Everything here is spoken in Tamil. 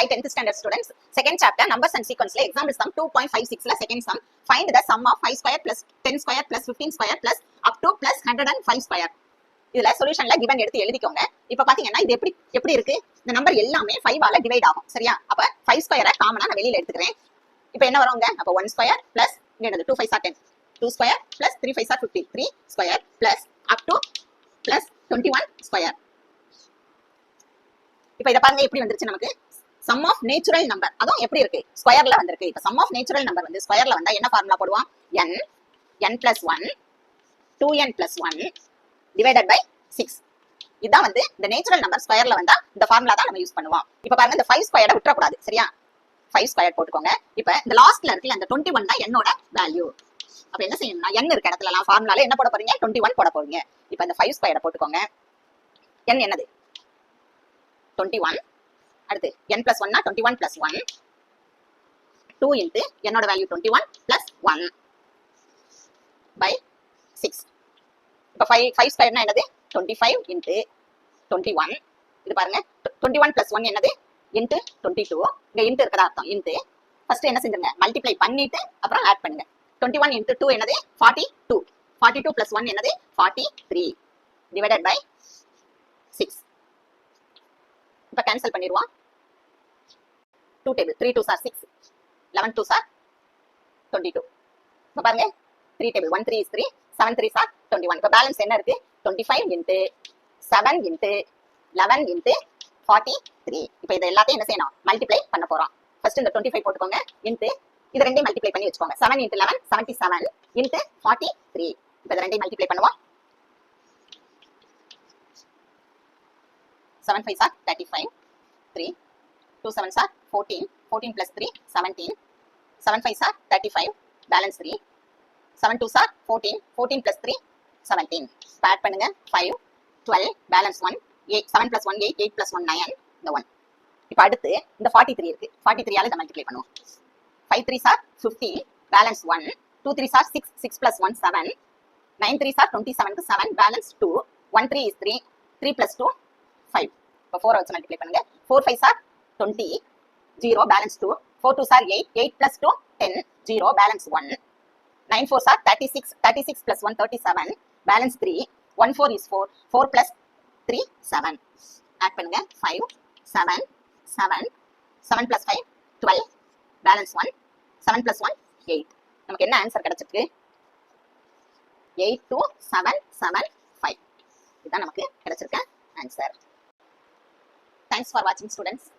Hi 10th standard students. Second chapter numbers and sequence la example sum 2.56 la second sum. Find the sum of 5 square plus 10 square plus 15 square plus up to plus 105 square. இதுல சொல்யூஷன்ல given எடுத்து எழுதிக்கோங்க. இப்போ பாத்தீங்கன்னா இது எப்படி இருக்கு? இந்த நம்பர் எல்லாமே 5 ஆல டிவைட் ஆகும். சரியா? அப்ப 5 ஸ்கொயரை காமனா நான் வெளியில எடுத்துக்கிறேன். இப்போ என்ன வரும்ங்க? அப்ப 1 ஸ்கொயர் plus என்னது 2 5 10. 2 square plus 3 5 50. 3 square plus up to plus 21 square. இப்போ இத பாருங்க எப்படி வந்துருச்சு நமக்கு? sum of natural number அதுவும் எப்படி இருக்கு ஸ்கொயர்ல வந்திருக்கு. இப்ப sum of natural number வந்து ஸ்கொயர்ல வந்தா என்ன ஃபார்முலா போடுவோம்? n plus 1 2n plus 1 divided by 6. இதான் வந்து இந்த நேச்சுரல் நம்பர் ஸ்கொயர்ல வந்தா இந்த ஃபார்முலா தான் நம்ம யூஸ் பண்ணுவோம். இப்ப பாருங்க இந்த 5 ஸ்கொயரை விட்டுற கூடாது. சரியா? 5 ஸ்கொயர் போட்டுக்கோங்க. இப்ப இந்த லாஸ்ட்ல இருக்குல அந்த 21 தான் என்னோட வேல்யூ. அப்ப என்ன செய்யணும்னா n இருக்க இடத்துலலாம் ஃபார்முலால என்ன போட போறீங்க? 21 போட போறீங்க. இப்ப இந்த 5 ஸ்கொயரை போட்டுக்கோங்க. n என்னது? 21. அடுத்து n plus 1 னா 21 plus 1 2 into என்னோட வேல்யூ 21 plus 1 by 6. இப்ப 5 ஸ்கொயர் னா என்னது? 25 into 21. இது பாருங்க 21 plus 1 என்னது? into 22. இங்க into இருக்கதா அர்த்தம். into ஃபர்ஸ்ட் என்ன செஞ்சுங்க? மல்டிப்ளை பண்ணிட்டு அப்புறம் ஆட் பண்ணுங்க. 21 into 2 என்னது? 42. 42 plus 1 என்னது? 43 divided by 6. இப்ப கேன்சல் பண்ணிடுவோம். 2 table 3 2s are 6 11 2s are 22. இப்ப பாருங்க 3 டேபிள் 1 3 is 3 7 3s are 21. இப்ப பேலன்ஸ் என்ன இருக்கு? 25 into 7 into 11 into 43. இப்ப இத எல்லாத்தையும் என்ன செய்யணும்? மல்டிப்ளை பண்ண போறோம். ஃபர்ஸ்ட் இந்த 25 போட்டுக்கோங்க. into இது ரெண்டையும் மல்டிப்ளை பண்ணி வச்சுக்கோங்க. 7 into 11 77 into 43. இப்ப இத ரெண்டையும் மல்டிப்ளை பண்ணுவோம். 7 5s are 35 3 2 7s are 14 14 plus 3 17 7 5s are 35 balance 3 7 2s are 14 14 plus 3 17. Add பண்ணுங்க 5 12 balance 1 8 7 plus 1 8 8 plus 1 9 இந்த 1. இப்போ அடுத்து இந்த 43 இருக்கு. 43 ஆல இத மல்டிப்ளை பண்ணுவோம். 5 3s are 15 balance 1 2 3s are 6 6 plus 1 7 9 3s are 27 க்கு 7 balance 2 1 3 is 3 3 plus 2 5. இப்போ 4 வச்சு மல்டிப்ளை பண்ணுங்க. 4 5s are 20 0 balance 2 4 2s are 8 8 plus 2 10 0 balance 1 9 4s are 36 36 plus 1 37 balance 3 1 4 is 4 4 plus 3 7. Add பண்ணுங்க 5 7 7 7 plus 5 12 balance 1 7 plus 1 8. நமக்கு என்ன ஆன்சர் கிடைச்சிருக்கு? 82775. இதுதான் நமக்கு கிடைச்சிருக்க answer. Thanks for watching students.